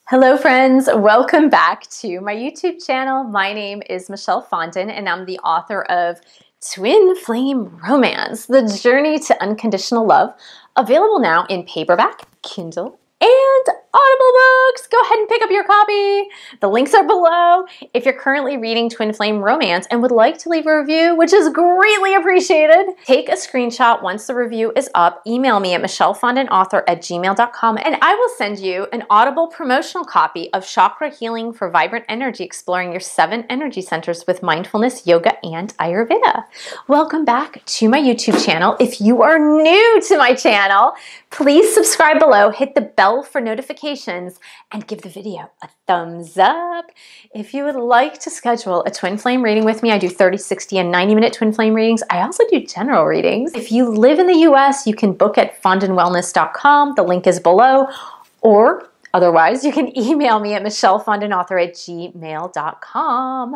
Hello friends, welcome back to my YouTube channel. My name is Michelle Fondin and I'm the author of Twin Flame Romance, The Journey to Unconditional Love, available now in paperback, Kindle, and Audible books. Go ahead and pick up your copy. The links are below. If you're currently reading Twin Flame Romance and would like to leave a review, which is greatly appreciated, take a screenshot once the review is up, email me at michellefondinauthor@gmail.com, and I will send you an Audible promotional copy of Chakra Healing for Vibrant Energy, exploring your 7 energy centers with mindfulness, yoga, and Ayurveda. Welcome back to my YouTube channel. If you are new to my channel, please subscribe below, hit the bell for notifications, and give the video a thumbs up. If you would like to schedule a twin flame reading with me, I do 30, 60, and 90-minute twin flame readings. I also do general readings. If you live in the US, you can book at fondinwellness.com. The link is below. Or otherwise, you can email me at michellefondinauthor@gmail.com.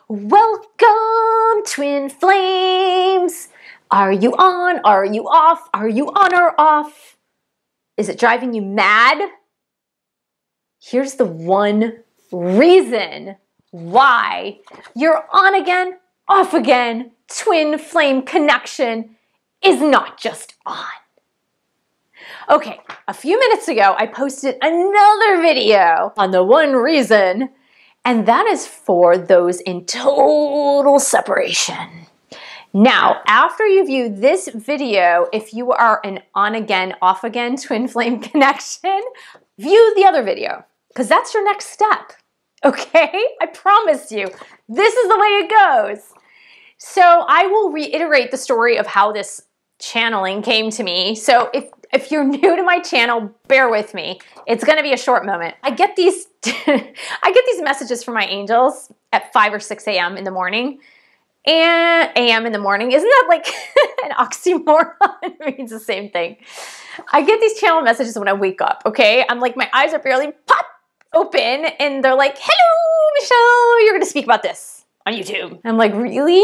Welcome, twin flames. Are you on? Are you off? Are you on or off? Is it driving you mad? Here's the one reason why your on again, off again twin flame connection is not just on. Okay, a few minutes ago, I posted another video on the one reason, and that is for those in total separation. Now, after you view this video, if you are an on-again, off-again twin flame connection, view the other video, because that's your next step, okay? I promise you, this is the way it goes. So I will reiterate the story of how this channeling came to me. So if you're new to my channel, bear with me. It's gonna be a short moment. I get these, I get these messages from my angels at 5 or 6 a.m. in the morning. And a.m. in the morning. Isn't that like an oxymoron? It means the same thing. I get these channel messages when I wake up, okay? I'm like, my eyes are barely pop open and they're like, hello, Michelle, you're gonna speak about this on YouTube. I'm like, really?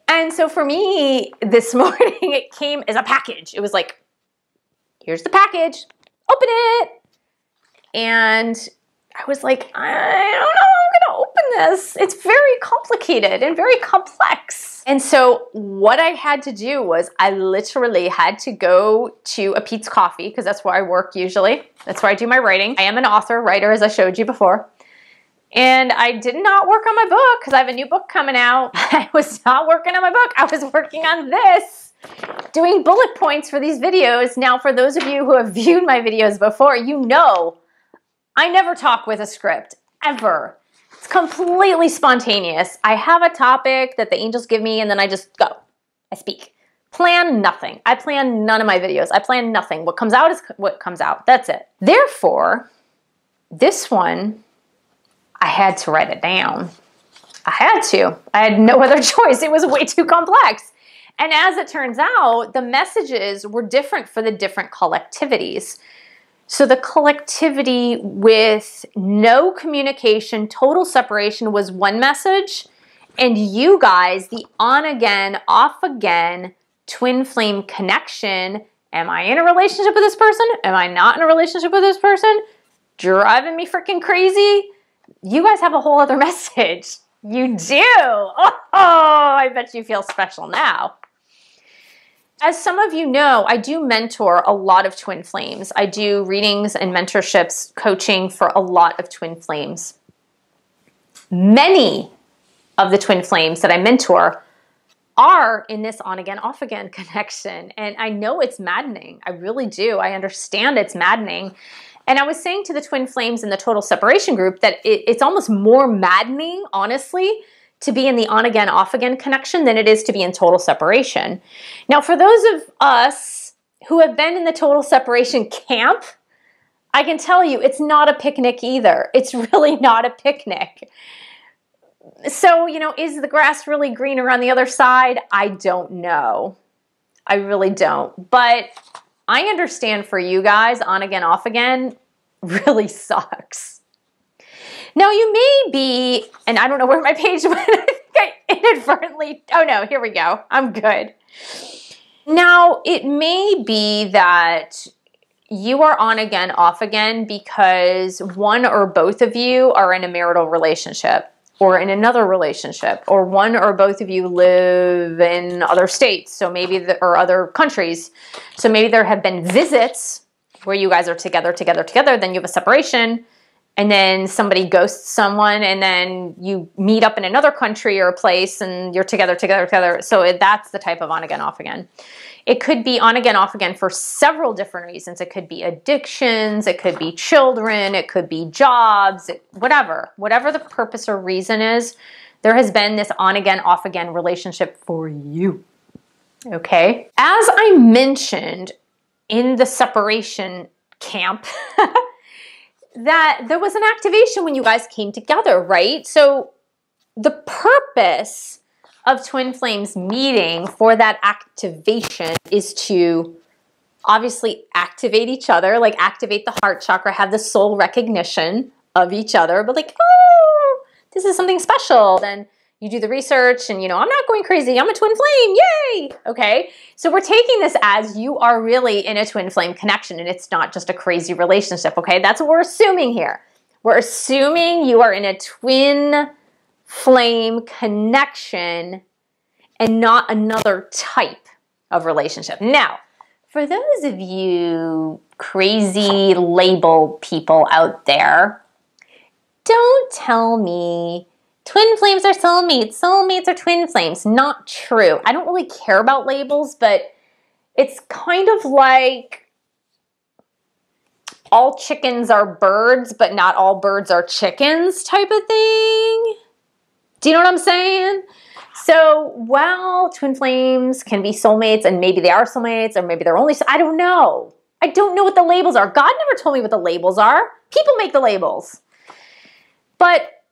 And so for me, this morning, it came as a package. It was like, here's the package, open it. And I was like, I don't know, I'm gonna open this. It's very complicated and very complex. And so what I had to do was I literally had to go to a Pete's Coffee, because that's where I work usually. That's where I do my writing. I am an author, writer, as I showed you before. And I did not work on my book because I have a new book coming out. I was not working on my book. I was working on this, doing bullet points for these videos. Now, for those of you who have viewed my videos before, you know I never talk with a script, ever. It's completely spontaneous. I have a topic that the angels give me and then I just go. I speak. Plan nothing. I plan none of my videos. I plan nothing. What comes out is what comes out. That's it. Therefore, this one, I had to write it down. I had to. I had no other choice. It was way too complex. And as it turns out, the messages were different for the different collectivities. So the collectivity with no communication, total separation was one message. And you guys, the on again, off again, twin flame connection. Am I in a relationship with this person? Am I not in a relationship with this person? Driving me freaking crazy? You guys have a whole other message. You do. Oh, I bet you feel special now. As some of you know, I do mentor a lot of twin flames. I do readings and mentorships, coaching for a lot of twin flames. Many of the twin flames that I mentor are in this on-again, off-again connection. And I know it's maddening. I really do. I understand it's maddening. And I was saying to the twin flames in the total separation group that it's almost more maddening, honestly, to be in the on-again, off-again connection than it is to be in total separation. Now, for those of us who have been in the total separation camp, I can tell you it's not a picnic either. It's really not a picnic. So, you know, is the grass really greener on the other side? I don't know. I really don't. But I understand for you guys, on-again, off-again really sucks. Now you may be, and I don't know where my page went, I think I inadvertently, oh no, here we go, I'm good. Now it may be that you are on again, off again because one or both of you are in a marital relationship or in another relationship, or one or both of you live in other states, so maybe or other countries. So maybe there have been visits where you guys are together, then you have a separation, and then somebody ghosts someone, and then you meet up in another country or a place and you're together. So that's the type of on again, off again. It could be on again, off again for several different reasons. It could be addictions, it could be children, it could be jobs, whatever. Whatever the purpose or reason is, there has been this on again, off again relationship for you. Okay? As I mentioned in the separation camp, that there was an activation when you guys came together, right? So the purpose of twin flames meeting for that activation is to obviously activate each other, like activate the heart chakra, have the soul recognition of each other, but like, oh, this is something special. Then you do the research and, you know, I'm not going crazy. I'm a twin flame. Yay. Okay. So we're taking this as you are really in a twin flame connection and it's not just a crazy relationship. Okay. That's what we're assuming here. We're assuming you are in a twin flame connection and not another type of relationship. Now, for those of you crazy label people out there, don't tell me twin flames are soulmates, soulmates are twin flames. Not true. I don't really care about labels, but it's kind of like all chickens are birds, but not all birds are chickens type of thing. Do you know what I'm saying? So while twin flames can be soulmates and maybe they are soulmates or maybe they're only, I don't know. I don't know what the labels are. God never told me what the labels are. People make the labels. But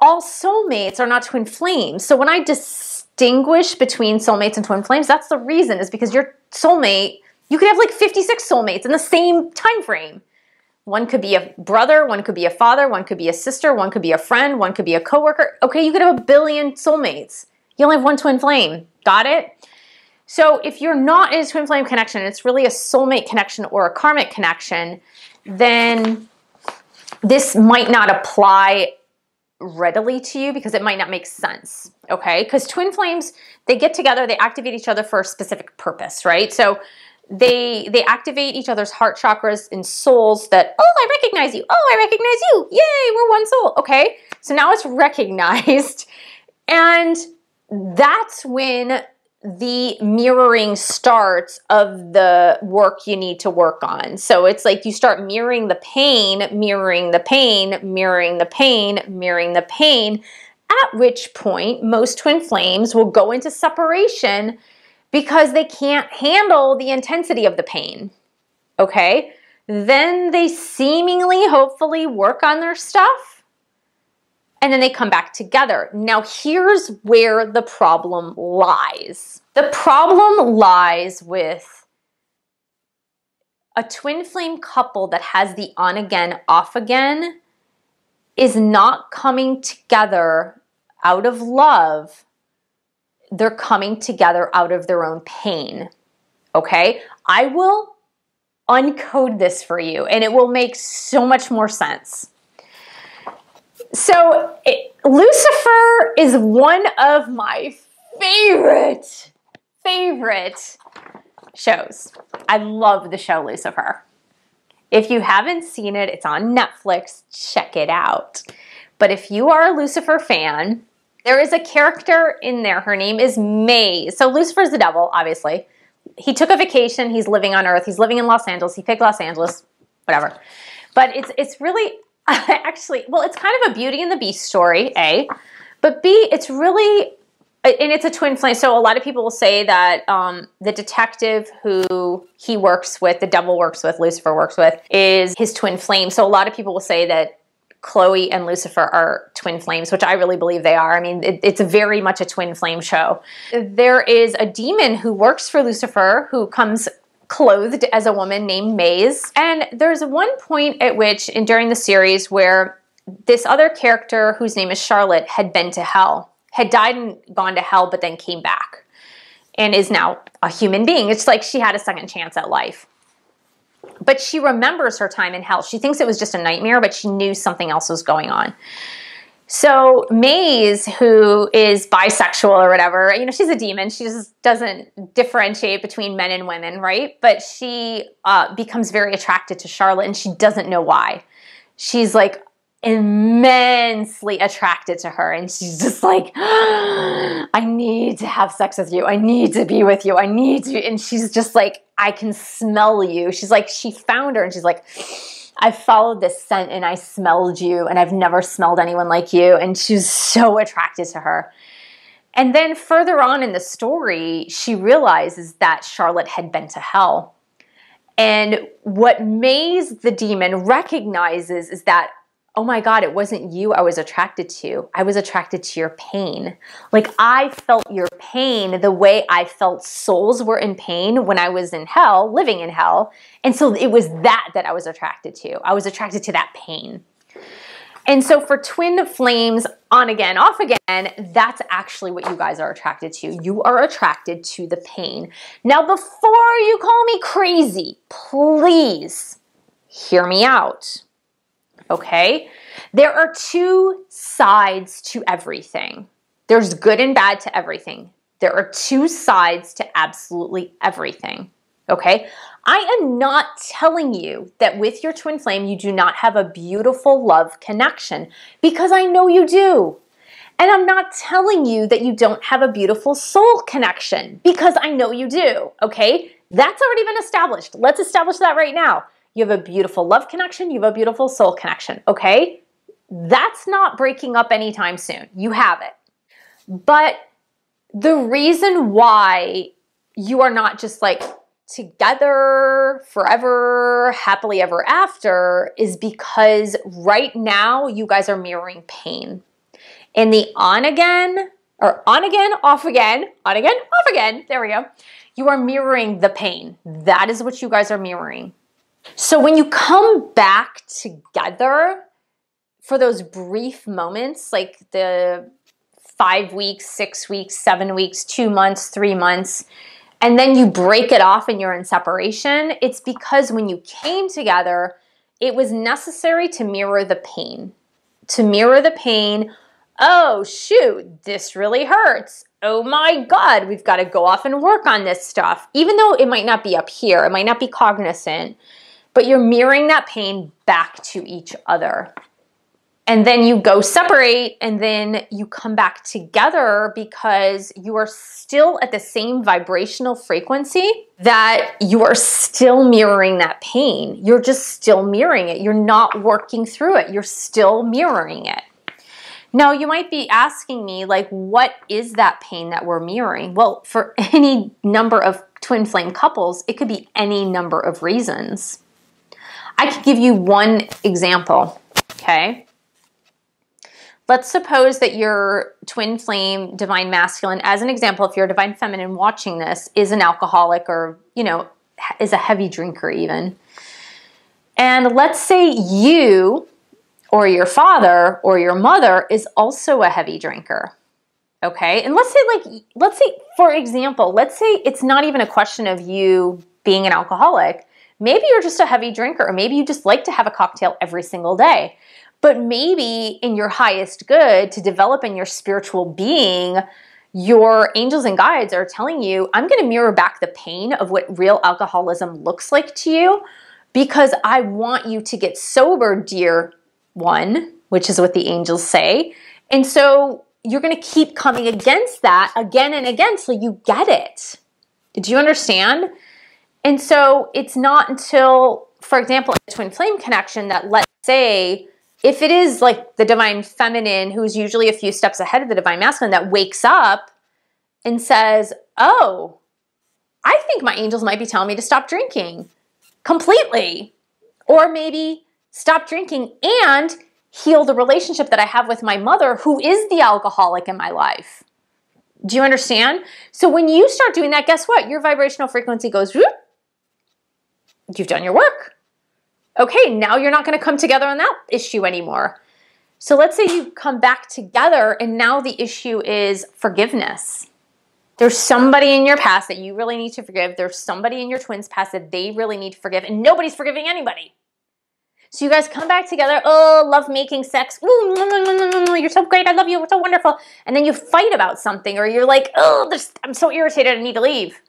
all soulmates are not twin flames. So when I distinguish between soulmates and twin flames, that's the reason, is because your soulmate, you could have like 56 soulmates in the same time frame. One could be a brother, one could be a father, one could be a sister, one could be a friend, one could be a coworker. Okay, you could have a billion soulmates. You only have one twin flame. Got it? So if you're not in a twin flame connection, it's really a soulmate connection or a karmic connection, then this might not apply readily to you because it might not make sense, okay? Because twin flames, they get together, they activate each other for a specific purpose, right? So they activate each other's heart chakras and souls that, oh, I recognize you. Oh, I recognize you. Yay, we're one soul. Okay, so now it's recognized. And that's when the mirroring starts of the work you need to work on. So it's like you start mirroring the pain, mirroring the pain, mirroring the pain, mirroring the pain, at which point most twin flames will go into separation because they can't handle the intensity of the pain, okay? Then they seemingly, hopefully work on their stuff, and then they come back together. Now, here's where the problem lies. The problem lies with a twin flame couple that has the on again, off again is not coming together out of love. They're coming together out of their own pain, okay? I will uncode this for you, and it will make so much more sense. So, Lucifer is one of my favorite shows. I love the show Lucifer. If you haven't seen it, it's on Netflix. Check it out. But if you are a Lucifer fan, there is a character in there. Her name is May. So Lucifer's the devil, obviously. He took a vacation. He's living on Earth. He's living in Los Angeles. He picked Los Angeles, whatever. But it's really, actually, well, it's kind of a Beauty and the Beast story, A. But B, it's really, and it's a twin flame. So a lot of people will say that the detective who he works with, the devil works with, Lucifer works with, is his twin flame. So a lot of people will say that Chloe and Lucifer are twin flames, which I really believe they are. I mean, it's very much a twin flame show. There is a demon who works for Lucifer who comes clothed as a woman named Maze. And there's one point at which, during the series, where this other character, whose name is Charlotte, had been to hell, had died and gone to hell, but then came back and is now a human being. It's like she had a second chance at life. but she remembers her time in hell. She thinks it was just a nightmare, but she knew something else was going on. So Maze, who is bisexual or whatever, you know, she's a demon. She just doesn't differentiate between men and women, right? But she becomes very attracted to Charlotte, and she doesn't know why. She's like immensely attracted to her, and she's just like, I need to have sex with you. I need to be with you. I need to. And she's just like, I can smell you. She's like, she found her, and she's like, I followed this scent and I smelled you, and I've never smelled anyone like you. And she's so attracted to her. And then further on in the story, she realizes that Charlotte had been to hell. And what Maze, the demon, recognizes is that, oh my God, it wasn't you I was attracted to. I was attracted to your pain. Like, I felt your pain the way I felt souls were in pain when I was in hell, living in hell. And so it was that I was attracted to. I was attracted to that pain. And so for twin flames, on again, off again, that's actually what you guys are attracted to. You are attracted to the pain. Now, before you call me crazy, please hear me out. Okay? There are two sides to everything. There's good and bad to everything. There are two sides to absolutely everything. Okay? I am not telling you that with your twin flame, you do not have a beautiful love connection, because I know you do. And I'm not telling you that you don't have a beautiful soul connection, because I know you do. Okay? That's already been established. Let's establish that right now. You have a beautiful love connection. You have a beautiful soul connection. Okay? That's not breaking up anytime soon. You have it. But the reason why you are not just like together forever, happily ever after, is because right now you guys are mirroring pain. In the on again, or on again, off again, on again, off again, there we go. You are mirroring the pain. That is what you guys are mirroring. So when you come back together for those brief moments, like the 5 weeks, 6 weeks, 7 weeks, 2 months, 3 months, and then you break it off and you're in separation, it's because when you came together, it was necessary to mirror the pain. To mirror the pain. Oh, shoot, this really hurts. Oh my God, we've got to go off and work on this stuff. Even though it might not be up here, it might not be cognizant, but you're mirroring that pain back to each other. And then you go separate, and then you come back together because you are still at the same vibrational frequency, that you are still mirroring that pain. You're just still mirroring it. You're not working through it. You're still mirroring it. Now, you might be asking me, like, what is that pain that we're mirroring? Well, for any number of twin flame couples, it could be any number of reasons. I could give you one example, okay? Let's suppose that your twin flame divine masculine, as an example, if you're a divine feminine watching this, is an alcoholic, or, you know, is a heavy drinker even. And let's say you or your father or your mother is also a heavy drinker. Okay? And let's say, for example, let's say it's not even a question of you being an alcoholic. Maybe you're just a heavy drinker, or maybe you just like to have a cocktail every single day. But maybe in your highest good, to develop in your spiritual being, your angels and guides are telling you, I'm going to mirror back the pain of what real alcoholism looks like to you, because I want you to get sober, dear one, which is what the angels say. And so you're going to keep coming against that again and again till you get it. Do you understand? And so it's not until, for example, a twin flame connection, that, let's say, if it is like the divine feminine, who's usually a few steps ahead of the divine masculine, that wakes up and says, oh, I think my angels might be telling me to stop drinking completely. Or maybe stop drinking and heal the relationship that I have with my mother, who is the alcoholic in my life. Do you understand? So when you start doing that, guess what? Your vibrational frequency goes, whoop. You've done your work. Okay, now you're not going to come together on that issue anymore. So let's say you come back together, and now the issue is forgiveness. There's somebody in your past that you really need to forgive. There's somebody in your twins' past that they really need to forgive, and nobody's forgiving anybody. So you guys come back together. Oh, love making sex. Ooh, you're so great. I love you. We're so wonderful. And then you fight about something, or you're like, oh, I'm so irritated. I need to leave.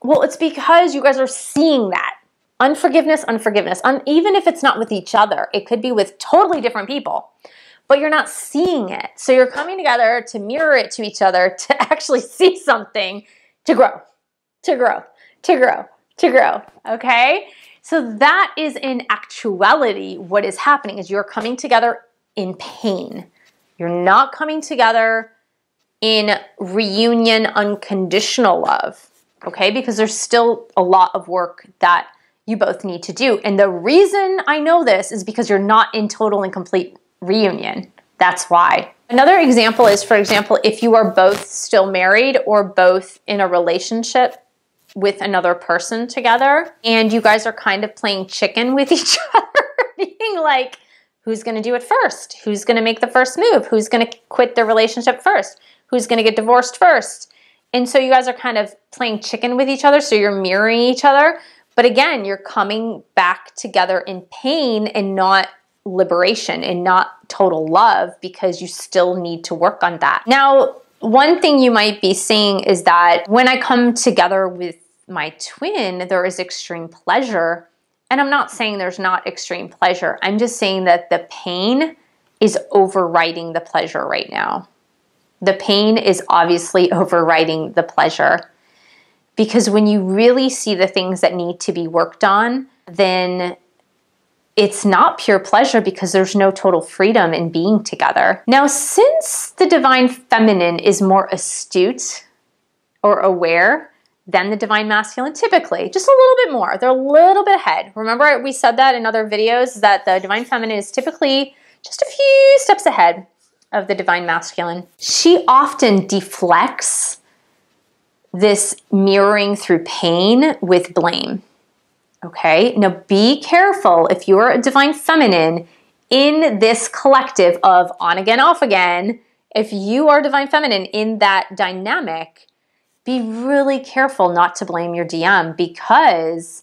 Well, it's because you guys are seeing that. Unforgiveness, unforgiveness. Even if it's not with each other, it could be with totally different people, but you're not seeing it. So you're coming together to mirror it to each other, to actually see something, to grow, to grow, to grow, to grow, okay? So that is in actuality what is happening, is you're coming together in pain. You're not coming together in reunion, unconditional love, okay? Because there's still a lot of work that you both need to do. And the reason I know this is because you're not in total and complete reunion. That's why. Another example is, for example, if you are both still married or both in a relationship with another person together, and you guys are kind of playing chicken with each other, being like, who's going to do it first? Who's going to make the first move? Who's going to quit the relationship first? Who's going to get divorced first? And so you guys are kind of playing chicken with each other, so you're mirroring each other. But again, you're coming back together in pain and not liberation and not total love, because you still need to work on that. Now, one thing you might be seeing is that when I come together with my twin, there is extreme pleasure. And I'm not saying there's not extreme pleasure. I'm just saying that the pain is overriding the pleasure right now. The pain is obviously overriding the pleasure. Because when you really see the things that need to be worked on, then it's not pure pleasure, because there's no total freedom in being together. Now, since the divine feminine is more astute or aware than the divine masculine, typically, just a little bit more, they're a little bit ahead. Remember, we said that in other videos, that the divine feminine is typically just a few steps ahead of the divine masculine. She often deflects this mirroring through pain with blame. Okay, now be careful if you're a divine feminine in this collective of on again, off again. If you are divine feminine in that dynamic, be really careful not to blame your DM, because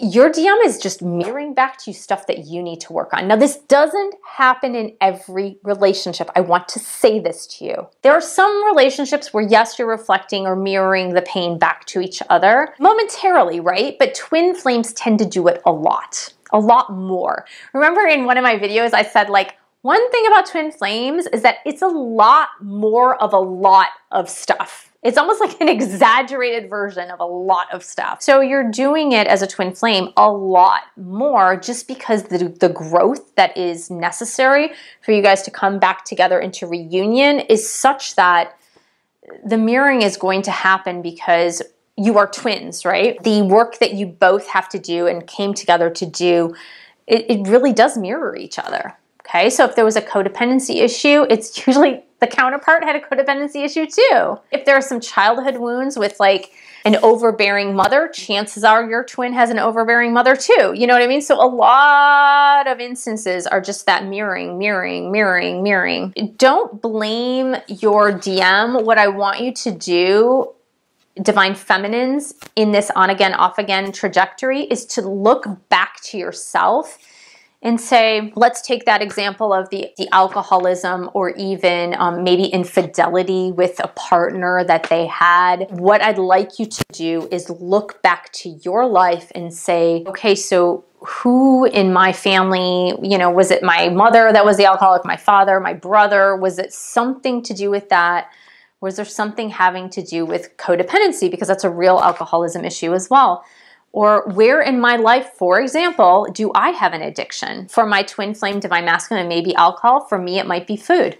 your DM is just mirroring back to you stuff that you need to work on. Now, this doesn't happen in every relationship. I want to say this to you. There are some relationships where, yes, you're reflecting or mirroring the pain back to each other momentarily, right? But twin flames tend to do it a lot more. Remember in one of my videos, I said, like, one thing about twin flames is that it's a lot more of a lot of stuff. It's almost like an exaggerated version of a lot of stuff. So you're doing it as a twin flame a lot more, just because the growth that is necessary for you guys to come back together into reunion is such that the mirroring is going to happen, because you are twins, right? The work that you both have to do and came together to do, it really does mirror each other. Okay, so if there was a codependency issue, it's usually the counterpart had a codependency issue too. If there are some childhood wounds with like an overbearing mother, chances are your twin has an overbearing mother too. You know what I mean? So a lot of instances are just that mirroring, mirroring, mirroring, mirroring. Don't blame your DM. What I want you to do, divine feminines, in this on again, off again trajectory, is to look back to yourself and say, let's take that example of the alcoholism, or even maybe infidelity with a partner that they had. What I'd like you to do is look back to your life and say, okay, so who in my family, you know, was it my mother that was the alcoholic, my father, my brother? Was it something to do with that? Was there something having to do with codependency? Because that's a real alcoholism issue as well. Or where in my life, for example, do I have an addiction? For my twin flame divine masculine, it may be alcohol. For me, it might be food.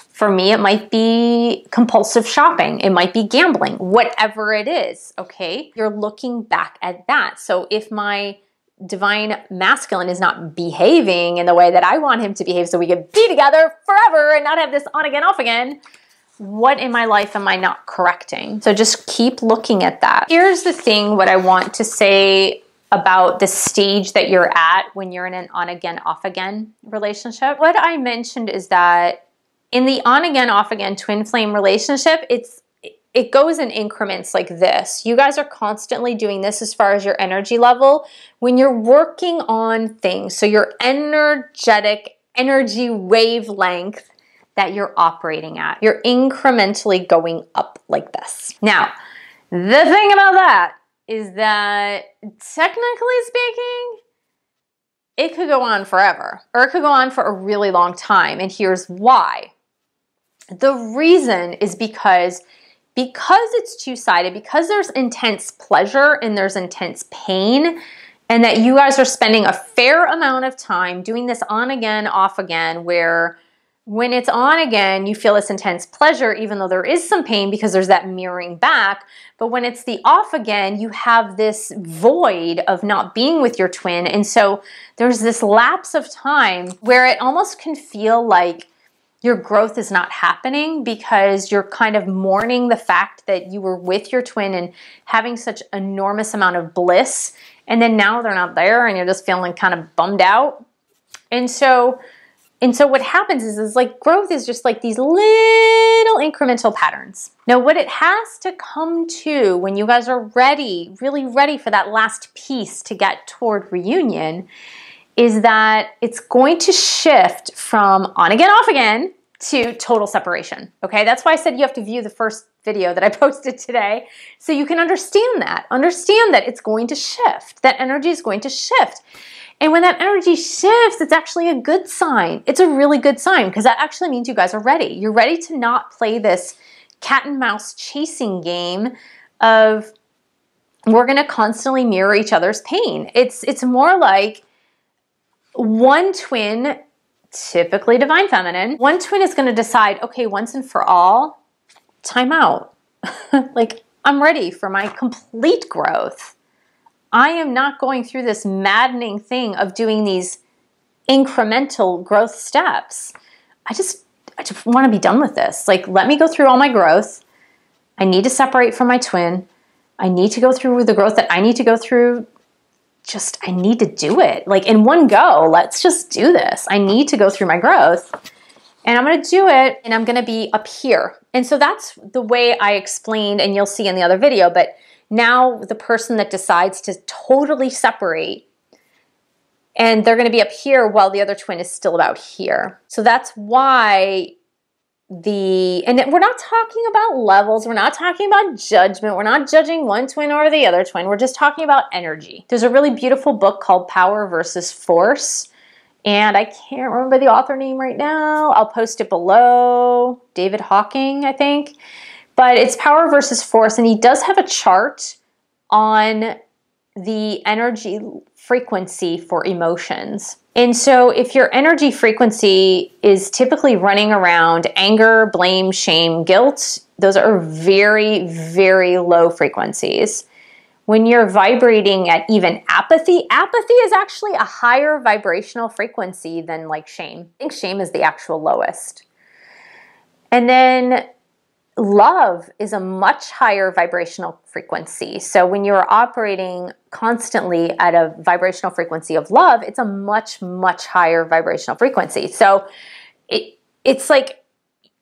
For me, it might be compulsive shopping. It might be gambling, whatever it is, okay? You're looking back at that. So if my divine masculine is not behaving in the way that I want him to behave so we can be together forever and not have this on again, off again, what in my life am I not correcting? So just keep looking at that. Here's the thing, what I want to say about the stage that you're at when you're in an on again, off again relationship. What I mentioned is that in the on again, off again twin flame relationship, it goes in increments like this. You guys are constantly doing this as far as your energy level when you're working on things. So your energetic energy wavelength that you're operating at. You're incrementally going up like this. Now, the thing about that is that technically speaking, it could go on forever, or it could go on for a really long time. And here's why. The reason is because it's two-sided, because there's intense pleasure and there's intense pain, and that you guys are spending a fair amount of time doing this on again, off again, where when it's on again, you feel this intense pleasure, even though there is some pain because there's that mirroring back. But when it's the off again, you have this void of not being with your twin. And so there's this lapse of time where it almost can feel like your growth is not happening because you're kind of mourning the fact that you were with your twin and having such enormous amount of bliss. And then now they're not there and you're just feeling kind of bummed out. And so what happens is like growth is just like these little incremental patterns. Now, what it has to come to when you guys are ready, really ready for that last piece to get toward reunion, is that it's going to shift from on again, off again to total separation. Okay, that's why I said you have to view the first video that I posted today so you can understand that. Understand that it's going to shift. That energy is going to shift. And when that energy shifts, it's actually a good sign. It's a really good sign because that actually means you guys are ready. You're ready to not play this cat and mouse chasing game of we're going to constantly mirror each other's pain. It's more like one twin, typically divine feminine, one twin is going to decide, okay, once and for all, time out. Like, I'm ready for my complete growth. I am not going through this maddening thing of doing these incremental growth steps. I just want to be done with this. Like, let me go through all my growth. I need to separate from my twin. I need to go through the growth that I need to go through. I need to do it. Like, in one go, let's just do this. I need to go through my growth. And I'm going to do it, and I'm going to be up here. And so that's the way I explained, and you'll see in the other video, but now the person that decides to totally separate, and they're going to be up here while the other twin is still about here. So that's why and we're not talking about levels. We're not talking about judgment. We're not judging one twin or the other twin. We're just talking about energy. There's a really beautiful book called Power versus Force. And I can't remember the author name right now. I'll post it below. David Hawking, I think. But it's Power versus Force, and he does have a chart on the energy frequency for emotions. And so if your energy frequency is typically running around anger, blame, shame, guilt, those are very, very low frequencies. When you're vibrating at even apathy is actually a higher vibrational frequency than like shame. I think shame is the actual lowest. And then love is a much higher vibrational frequency. So when you're operating constantly at a vibrational frequency of love, it's a much, much higher vibrational frequency. So it's like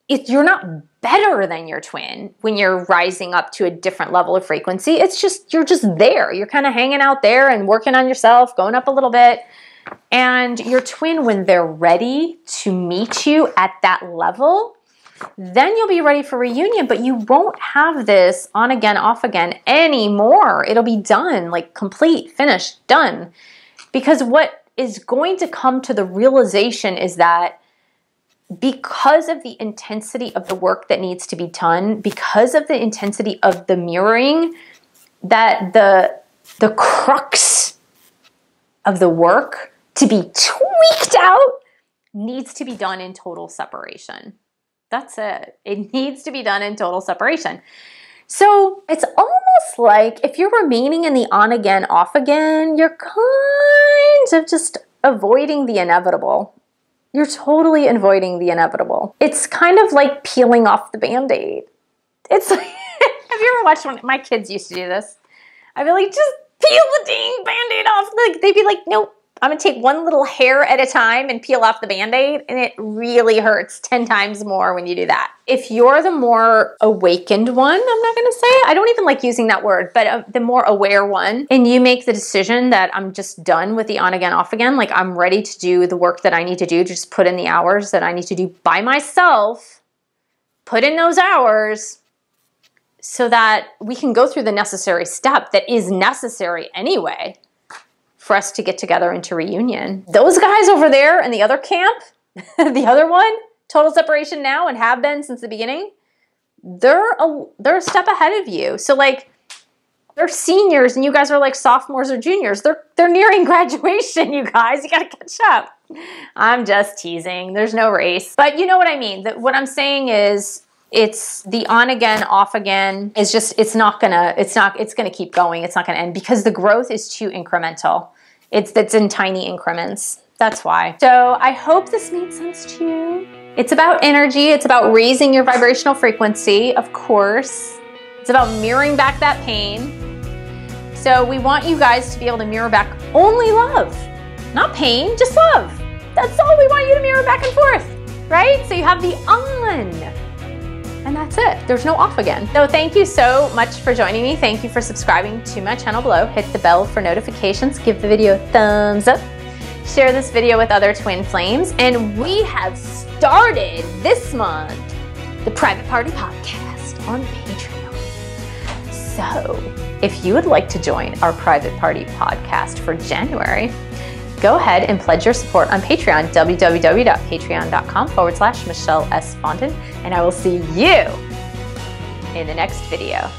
you're not better than your twin when you're rising up to a different level of frequency. It's just, you're just there. You're kind of hanging out there and working on yourself, going up a little bit. And your twin, when they're ready to meet you at that level, then you'll be ready for reunion, but you won't have this on again, off again anymore. It'll be done, like complete, finished, done. Because what is going to come to the realization is that because of the intensity of the work that needs to be done, because of the intensity of the mirroring, that the crux of the work to be tweaked out needs to be done in total separation. That's it. It needs to be done in total separation. So it's almost like if you're remaining in the on again, off again, you're kind of just avoiding the inevitable. You're totally avoiding the inevitable. It's kind of like peeling off the Band-Aid. It's like, have you ever watched one? My kids used to do this. I'd be like, just peel the dang Band-Aid off. Like, they'd be like, nope, I'm gonna take one little hair at a time and peel off the Band-Aid, and it really hurts 10 times more when you do that. If you're the more awakened one, I'm not gonna say, I don't even like using that word, but the more aware one, and you make the decision that I'm just done with the on again, off again, like I'm ready to do the work that I need to do, just put in the hours that I need to do by myself, put in those hours, so that we can go through the necessary step that is necessary anyway for us to get together into reunion. Those guys over there in the other camp, the other one, total separation now and have been since the beginning, they're a step ahead of you. So like, they're seniors and you guys are like sophomores or juniors. They're nearing graduation, you guys. You gotta catch up. I'm just teasing. There's no race. But you know what I mean. What I'm saying is, it's the on again, off again is just, it's gonna keep going. It's not gonna end because the growth is too incremental. It's in tiny increments. That's why. So I hope this made sense to you. It's about energy. It's about raising your vibrational frequency, of course. It's about mirroring back that pain. So we want you guys to be able to mirror back only love, not pain, just love. That's all we want you to mirror back and forth, right? So you have the on. And that's it. There's no off again. So thank you so much for joining me. Thank you for subscribing to my channel below. Hit the bell for notifications. Give the video a thumbs up. Share this video with other twin flames. And we have started this month the Private Party Podcast on Patreon. So if you would like to join our Private Party Podcast for January, go ahead and pledge your support on Patreon, www.patreon.com/Michelle S. Fondin, and I will see you in the next video.